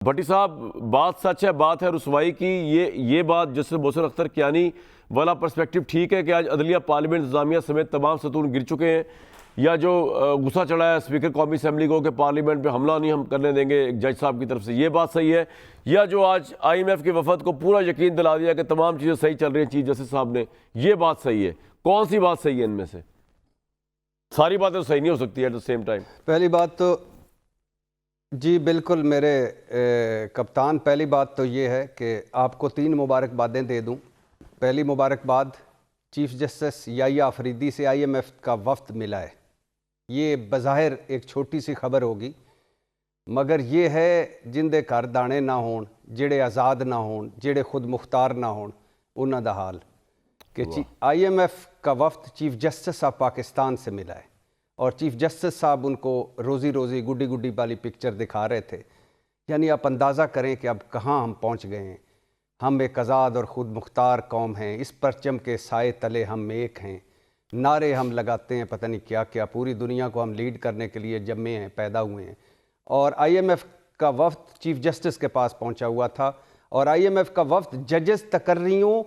भट्टी साहब, बात सच है, बात है रुसवाई की। ये बात जस्टिस मोहसिन अख्तर कियानी वाला पर्सपेक्टिव ठीक है कि आज अदलिया, पार्लियामेंट, इंतजामिया समेत तमाम सतून गिर चुके हैं, या जो गुस्सा चढ़ा है स्पीकर कौमी असम्बली को कि पार्लियामेंट पे हमला नहीं हम करने देंगे जज साहब की तरफ से, ये बात सही है? या जो आज IMF के वफद को पूरा यकीन दिला दिया कि तमाम चीज़ें सही चल रही हैं चीफ जस्टिस साहब ने, ये बात सही है? कौन सी बात सही है इनमें से? सारी बातें तो सही नहीं हो सकती एट द सेम टाइम। पहली बात तो जी बिल्कुल मेरे कप्तान, पहली बात तो ये है कि आपको 3 मुबारकबादें दे दूं। पहली मुबारकबाद, चीफ जस्टिस याहिया अफरीदी से IMF का वफ्द मिला है। ये बज़ाहिर एक छोटी सी खबर होगी, मगर ये है जिंदे घर दाने ना होण, जेड़े आज़ाद ना होण, जेड़े खुद मुख्तार ना होण, उन्हां दा हाल कि IMF का वफ्द चीफ जस्टिस ऑफ पाकिस्तान से मिला है और चीफ जस्टिस साहब उनको रोज़ी रोज़ी गुड्डी गुड्डी वाली पिक्चर दिखा रहे थे। यानी आप अंदाज़ा करें कि अब कहाँ हम पहुँच गए हैं। हम एक आज़ाद और ख़ुद मुख्तार कौम हैं, इस परचम के साए तले हम एक हैं, नारे हम लगाते हैं पता नहीं क्या क्या, पूरी दुनिया को हम लीड करने के लिए जन्मे हैं, पैदा हुए हैं। और IMF का वफ्द चीफ जस्टिस के पास पहुँचा हुआ था और IMF का वफ्द जजेस तकर्रियों,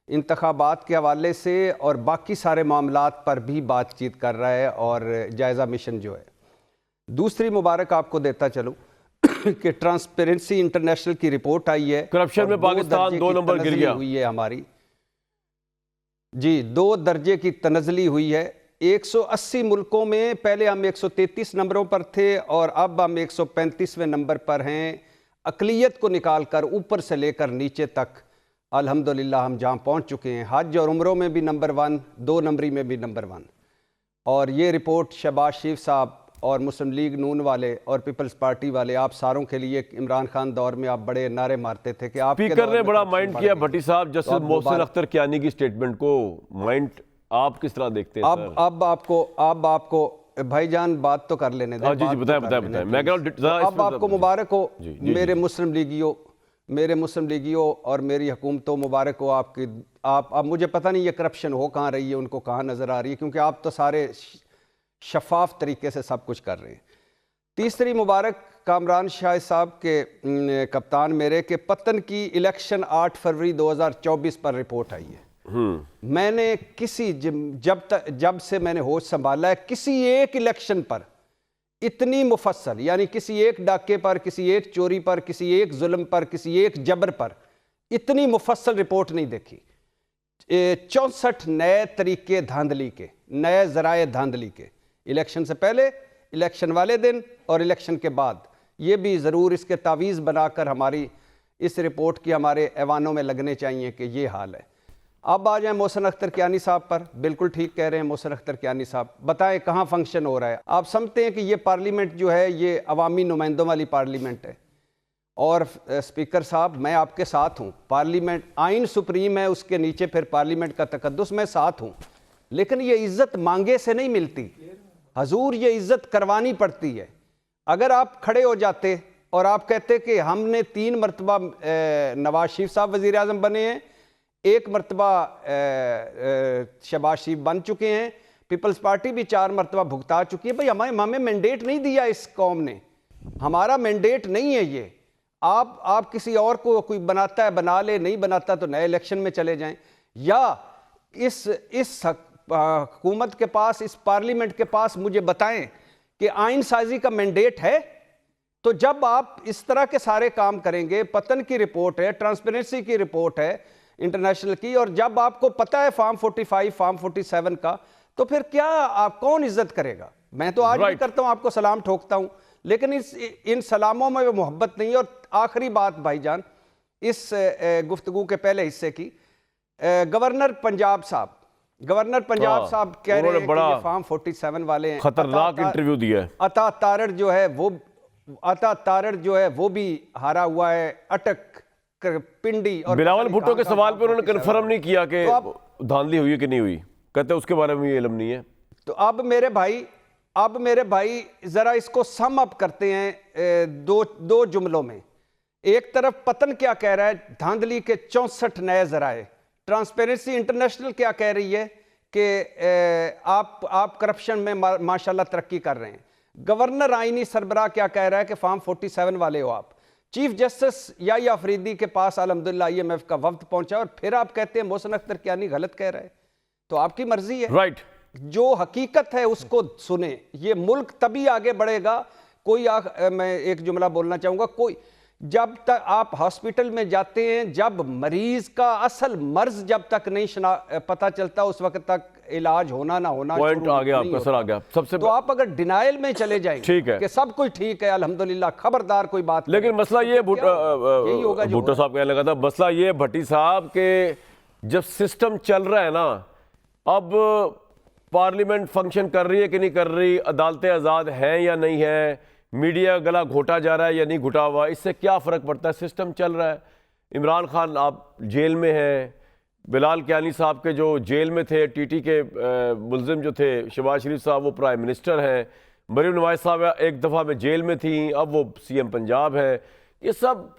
इंतखाबात के हवाले से और बाकी सारे मामलात पर भी बातचीत कर रहा है और जायज़ा मिशन जो है। दूसरी मुबारक आपको देता चलूँ कि ट्रांसपेरेंसी इंटरनेशनल की रिपोर्ट आई है, करप्शन में पाकिस्तान 2 नंबर गिर गया हुई है हमारी जी, 2 दर्जे की तनज़ली हुई है। 180 मुल्कों में पहले हम 133 नंबरों पर थे और अब हम 135वें नंबर पर हैं। अक़लियत को निकाल कर ऊपर से लेकर नीचे तक अल्हम्दुलिल्लाह हम जहाँ पहुँच चुके हैं। हज और उम्रों में भी नंबर 1, 2 नंबरी में भी नंबर 1। और ये रिपोर्ट शहबाज शरीफ साहब और मुस्लिम लीग नून वाले और पीपल्स पार्टी वाले, आप सारों के लिए इमरान खान दौर में आप बड़े नारे मारते थे कि आप स्पीकर ने बड़ा माइंड किया भट्टी साहब जस्टिस मोहसिन अख्तर कियानी की स्टेटमेंट को। माइंड आप किस तरह देखते हैं? अब आपको भाईजान बात तो कर लेने दें। जी बताएं बताएं। मैं कह रहा हूं अब आपको मुबारक हो मेरे मुस्लिम लीगियों और मेरी हुकूमतों, मुबारक हो आपकी। आप अब मुझे पता नहीं ये करप्शन हो कहाँ रही है, उनको कहाँ नज़र आ रही है, क्योंकि आप तो सारे शफाफ तरीके से सब कुछ कर रहे हैं। तीसरी मुबारक कामरान शाह साहब के कप्तान मेरे के पतन की इलेक्शन 8 फरवरी 2024 पर रिपोर्ट आई है। मैंने जब से मैंने होश संभाला है, किसी एक इलेक्शन पर इतनी मुफस्सल, यानी किसी एक डाके पर, किसी एक चोरी पर, किसी एक जुल्म पर, किसी एक जबर पर इतनी मुफस्सल रिपोर्ट नहीं देखी। 64 नए तरीके धांधली के, नए ज़राए धांधली के, इलेक्शन से पहले, इलेक्शन वाले दिन और इलेक्शन के बाद। ये भी ज़रूर इसके तावीज़ बनाकर हमारी इस रिपोर्ट की हमारे ऐवानों में लगने चाहिए कि ये हाल है। अब आ जाएं मोहसिन अख्तर कियानी साहब पर। बिल्कुल ठीक कह रहे हैं मोहसिन अख्तर कियानी साहब, बताएं कहाँ फंक्शन हो रहा है? आप समझते हैं कि ये पार्लियामेंट जो है ये अवामी नुमाइंदों वाली पार्लियामेंट है। और स्पीकर साहब, मैं आपके साथ हूँ, पार्लियामेंट आइन सुप्रीम है, उसके नीचे फिर पार्लियामेंट का तकद्दुस, मैं साथ हूँ, लेकिन ये इज्जत मांगे से नहीं मिलती हजूर, ये इज्जत करवानी पड़ती है। अगर आप खड़े हो जाते और आप कहते कि हमने 3 मरतबा नवाज शरीफ साहब वज़ीर आज़म बने हैं, 1 मरतबा शहबाज शरीफ बन चुके हैं, पीपल्स पार्टी भी 4 मरतबा भुगता चुकी है। भाई हमें मैंडेट नहीं दिया इस कौम ने, हमारा मैंडेट नहीं है ये। आप किसी और को कोई बनाता है बना ले, नहीं बनाता तो नए इलेक्शन में चले जाएं। या इस हुकूमत के पास, इस पार्लियामेंट के पास मुझे बताएं कि आइन साजी का मैंडेट है। तो जब आप इस तरह के सारे काम करेंगे, पतन की रिपोर्ट है, ट्रांसपेरेंसी की रिपोर्ट है इंटरनेशनल की, और जब आपको पता है फॉर्म 45, फॉर्म 47 का, तो फिर क्या आप कौन इज्जत करेगा? मैं तो आज भी करता हूं, आपको सलाम ठोकता हूं, लेकिन इन सलामों में मोहब्बत नहीं है। और आखिरी बात भाईजान, इस गुफ्तगू के पहले हिस्से की, गवर्नर पंजाब साहब कह रहे हैं कि ये फॉर्म 47 वाले हैं, खतरनाक इंटरव्यू दिया है। अता तारड़ जो है वो भी हारा हुआ है, अटक पिंडी। और बिलावल भुट्टो के सवाल पर उन्होंने कंफर्म नहीं किया कि धांधली हुई कि नहीं हुई, कहते उसके बारे में ये इल्म नहीं है। तो अब मेरे भाई जरा इसको सम अप करते हैं दो जुमलों में। एक तरफ पतन क्या कह रहा है, धांधली के 64 नए जराए। ट्रांसपेरेंसी इंटरनेशनल क्या कह रही है कि आप करप्शन में माशाल्लाह तरक्की कर रहे हैं। गवर्नर आइनी सरबराह क्या कह रहा है कि फॉर्म 47 वाले हो आप। चीफ जस्टिस याहिया अफरीदी के पास अल्हम्दुलिल्लाह IMF का वफ्द पहुंचा और फिर आप कहते हैं मोहसिन अख्तर कियानी गलत कह रहा है। तो आपकी मर्जी है, राइट। जो हकीकत है उसको सुने। ये मुल्क तभी आगे बढ़ेगा। मैं एक जुमला बोलना चाहूंगा, कोई जब तक आप हॉस्पिटल में जाते हैं, जब मरीज का असल मर्ज जब तक नहीं पता चलता, उस वक्त तक इलाज होना ना होना पॉइंट आ गया आपका सर, आ गया सबसे। तो आप अगर डिनाइल में चले जाएंगे ठीक है कि सब कुछ ठीक है अल्हम्दुलिल्लाह, खबरदार कोई बात लेकिन मसला ये भुट्टो साहब कहने लगा था, मसला ये भट्टी साहब के जब सिस्टम चल रहा है ना, अब पार्लियामेंट फंक्शन कर रही है कि नहीं कर रही, अदालतें आज़ाद हैं या नहीं है, मीडिया गला घोटा जा रहा है या नहीं घुटा हुआ, इससे क्या फ़र्क पड़ता है? सिस्टम चल रहा है। इमरान खान आप जेल में हैं, बिलाल कियानी साहब के जो जेल में थे, टीटी के मुलजिम जो थे, शहबाज शरीफ साहब वो प्राइम मिनिस्टर हैं, मरीम नवाज साहब एक दफ़ा में जेल में थी, अब वो CM पंजाब है। ये सब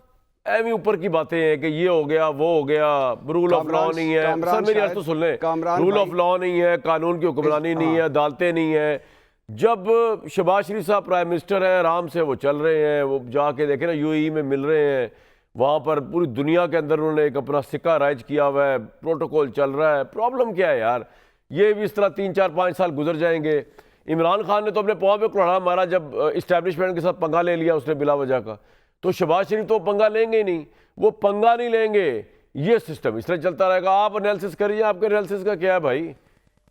एवं ऊपर की बातें हैं कि ये हो गया वो हो गया, रूल ऑफ लॉ नहीं है। सर मेरी बात तो सुन लें, रूल ऑफ लॉ नहीं है, कानून की हुक्मरानी नहीं है, अदालतें नहीं है। जब शहबाज शरीफ साहब प्राइम मिनिस्टर हैं, आराम से वो चल रहे हैं, वो जाके देखें ना UAE में मिल रहे हैं, वहाँ पर पूरी दुनिया के अंदर उन्होंने एक अपना सिक्का राइज किया हुआ है, प्रोटोकॉल चल रहा है। प्रॉब्लम क्या है यार? ये भी इस तरह 3 4 5 साल गुजर जाएंगे। इमरान खान ने तो अपने पाँव पे कुल्हाड़ा मारा जब इस्टेब्लिशमेंट के साथ पंगा ले लिया उसने बिला वजह का, तो शहबाज शरीफ तो पंगा लेंगे ही नहीं, वो पंगा नहीं लेंगे। ये सिस्टम इस तरह चलता रहेगा। आप एनालिसिस करिए, आपके एनालिसिस का क्या है भाई?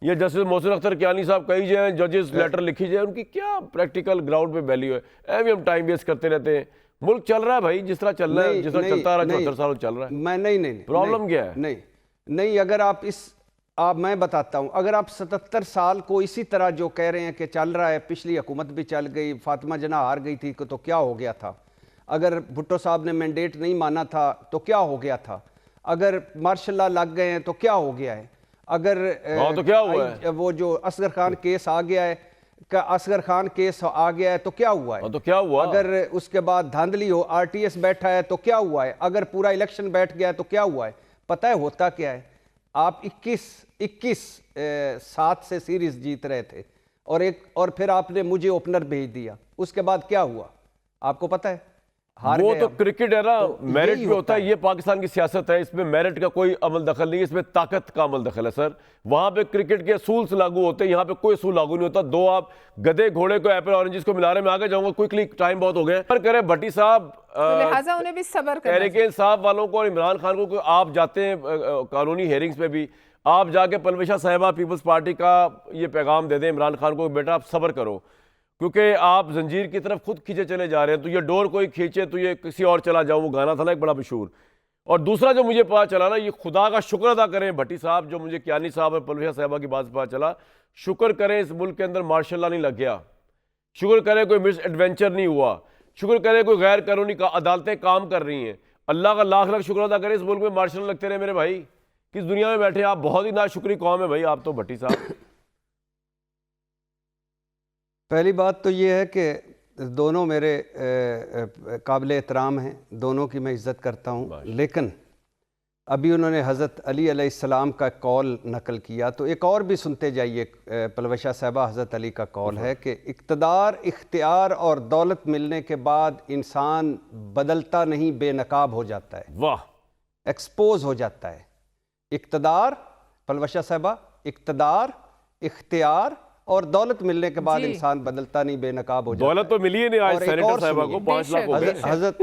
ये जस्टिस मोहसिन अख्तर कियानी साहब कही जाए, जजेस लेटर लिखी जाए, उनकी क्या प्रैक्टिकल ग्राउंड पे वैल्यू है? ऐसे हम टाइम वेस्ट करते रहते हैं। मुल्क चल रहा है भाई, जिस तरह चल रहा है, जिस तरह चलता रहा 74 साल चल रहा है। मैं नहीं प्रॉब्लम क्या है? नहीं, अगर आप मैं बताता हूं, अगर आप 77 साल को इसी तरह जो कह रहे हैं कि चल रहा है, पिछली हुकूमत भी चल गई, फातिमा जना हार गई थी तो क्या हो गया था? अगर भुट्टो साहब ने मैंडेट नहीं माना था तो क्या हो गया था? अगर मार्शल लॉ लग गए हैं तो क्या हो गया है? अगर तो क्या हुआ है? वो जो असगर खान केस आ गया है, असगर खान केस आ गया है तो क्या हुआ है? तो क्या हुआ? अगर उसके बाद धांधली हो, RTS बैठा है तो क्या हुआ है? अगर पूरा इलेक्शन बैठ गया है तो क्या हुआ है? पता है होता क्या है? आप 21-7 से सीरीज जीत रहे थे और फिर आपने मुझे ओपनर भेज दिया, उसके बाद क्या हुआ आपको पता है? वो तो क्रिकेट है ना, तो मेरिट पे होता है। ये पाकिस्तान की सियासत है, इसमें मेरिट का कोई अमल दखल नहीं है, इसमें ताकत का अमल दखल है सर। वहां पे क्रिकेट के असूल से लागू होते हैं, यहाँ पे कोई असूल लागू नहीं होता। दो आप गधे घोड़े को एप्पल ऑरेंजेस को मिला रहे, मैं आगे जाऊंगा क्विकली, टाइम बहुत हो गया। पर करे भट्टी साहब, लिहाजा उन्हें भी सब्र करना चाहिए। तहरीक इंसाफ वालों को और इमरान खान को, आप जाते हैं कानूनी हेयरिंग्स पे भी, आप जाके पलवेशा साहिबा पीपल्स पार्टी का ये पैगाम दे दें इमरान खान को, बेटा आप सब्र करो, क्योंकि आप जंजीर की तरफ खुद खींचे चले जा रहे हैं। तो ये डोर कोई खींचे तो ये किसी और चला जाऊं, वो गाना था ना एक बड़ा मशहूर। और दूसरा जो मुझे पता चला ना, ये खुदा का शुक्र अदा करें भट्टी साहब, जो मुझे कियानी साहब और पलवेशा साहिबा की बात से पता चला, शुक्र करें इस मुल्क के अंदर मार्शल लॉ नहीं लग गया, शुक्र करें कोई मिस एडवेंचर नहीं हुआ, शुक्र करें कोई गैर कानूनी अदालतें काम कर रही हैं। अल्लाह का लाख लाख शुक्र अदा करें इस मुल्क में मार्शल लॉ लगते रहे मेरे भाई। किस दुनिया में बैठे आप, बहुत ही नाशुक्री कौम है भाई आप तो भट्टी साहब। पहली बात तो ये है कि दोनों मेरे काबिल एहतराम हैं, दोनों की मैं इज़्ज़त करता हूँ, लेकिन अभी उन्होंने हज़रत अली अलैहिस्सलाम का कौल नकल किया, तो एक और भी सुनते जाइए। पलवेशा साहिबा हज़रत अली का कौल है कि इक़्तिदार, इख्तियार और दौलत मिलने के बाद इंसान बदलता नहीं, बेनकाब हो जाता है, वाह, एक्सपोज हो जाता है। इक़्तिदार, पलवेशा साहिबा, इक़्तिदार, इख्तियार और दौलत मिलने के बाद इंसान बदलता नहीं, बेनकाब हो जाता है। दौलत तो मिली है नहीं आज सेनेटर साहिबा को, 5 लाख हो गए हज़रत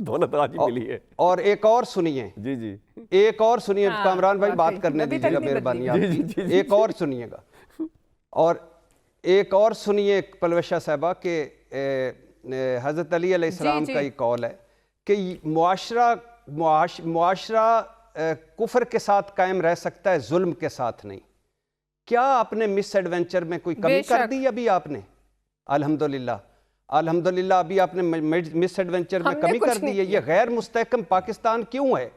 दौलत आज ही मिली है। और एक और सुनिए, जी जी, एक और सुनिए, कामरान भाई बात करने दीजिएगा मेहरबानी आपकी। एक और सुनिएगा, और एक और सुनिए पलवेशा साहिबा के हज़रत अली अलैहिस्सलाम का ये कौल है कि मुआशरा कुफर के साथ कायम रह सकता है, जुल्म के साथ नहीं। क्या आपने मिस एडवेंचर में कोई कमी कर दी अभी आपने? अल्हम्दुलिल्लाह, अल्हम्दुलिल्लाह अभी आपने मिस एडवेंचर में कमी कर दी है। ये गैर मुस्तहकम पाकिस्तान क्यों है?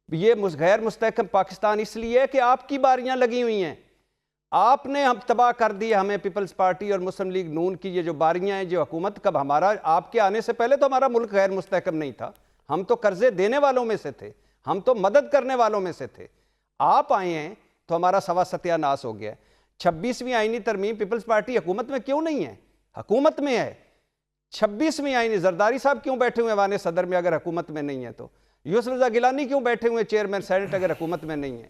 ये गैर मुस्तहकम पाकिस्तान इसलिए है कि आपकी बारियां लगी हुई हैं, आपने हम तबाह कर दिया, हमें पीपल्स पार्टी और मुस्लिम लीग नून की ये जो बारियां हैं, जो हुकूमत, कब हमारा, आपके आने से पहले तो हमारा मुल्क गैर मुस्तहकम नहीं था, हम तो कर्जे देने वालों में से थे, हम तो मदद करने वालों में से थे। आप आए हैं तो हमारा सवा सत्यानाश हो गया। 26वीं आईनी तरमीम, पीपल्स पार्टी हुकूमत में क्यों नहीं है? हुकूमत में है। 26वीं आईनी, जरदारी साहब क्यों बैठे हुए वाने सदर में अगर हुकूमत में नहीं है? तो यूसुफ रज़ा गिलानी क्यों बैठे हुए चेयरमैन सेनेट अगर हुकूमत में नहीं है?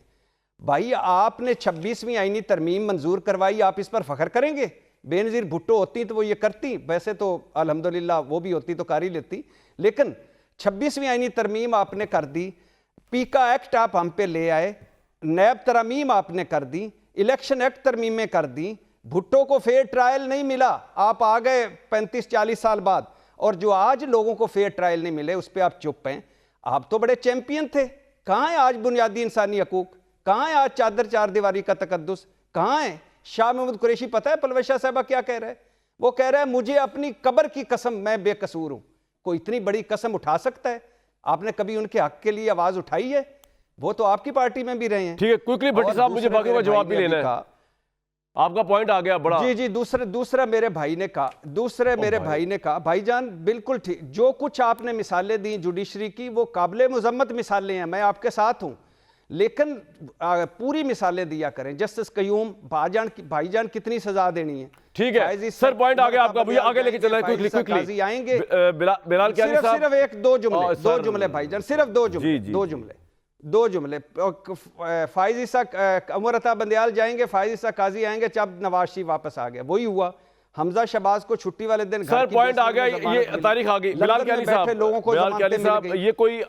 भाई आपने 26वीं आईनी तरमीम मंजूर करवाई, आप इस पर फख्र करेंगे? बेनज़ीर भुट्टो होती तो वो ये करती, वैसे तो अल्हम्दुलिल्लाह वो भी होती तो कर ही लेती, लेकिन 26वीं आईनी तरमीम आपने कर दी, पीका एक्ट आप हम पे ले आए, नैब तरमीम आपने कर दी, इलेक्शन एक्ट तरमीमें कर दी, भुट्टो को फेयर ट्रायल नहीं मिला, आप आ गए 35-40 साल बाद, और जो आज लोगों को फेयर ट्रायल नहीं मिले उस पर आप चुप हैं। आप तो बड़े चैंपियन थे, कहाँ है आज बुनियादी इंसानी हकूक? कहाँ है आज चादर चार दीवारी का तकद्दुस? कहाँ है? शाह महमूद कुरैशी पता है पलवशा साहबा क्या कह रहा है? वो कह रहा है मुझे अपनी कब्र की कसम, मैं बेकसूर हूं। कोई इतनी बड़ी कसम उठा सकता है? आपने कभी उनके हक के लिए आवाज उठाई है? वो तो आपकी पार्टी में भी रहे हैं। ठीक है, क्विकली भट्टी साहब, मुझे बाकी का जवाब भी लेना है। आपका पॉइंट आ गया बड़ा। जी जी, दूसरा मेरे भाई ने कहा, भाईजान बिल्कुल ठीक, जो कुछ आपने मिसालें दी जुडिशरी की वो काबिले मुजम्मत मिसालें हैं, मैं आपके साथ हूं, लेकिन पूरी मिसालें दिया करें। जस्टिस कयूम, भाईजान कितनी सजा देनी है? ठीक है सर, पॉइंट आ गया आपका, भैया आगे लेके चलना है क्विकली आएंगे। बिलाल कियानी साहब, सिर्फ एक दो जुमले भाईजान, सिर्फ दो जुमले। फाइज इसा उमर अता बंदयाल जाएंगे, फाइज इसा काजी आएंगे, जब नवाज शरीफ वापस आ गया, वही हुआ। हमजा शहबाज को छुट्टी वाले दिन सर पॉइंट आ गया, ये तारीख आ गई। बिलाल कियानी साहब, ये कोई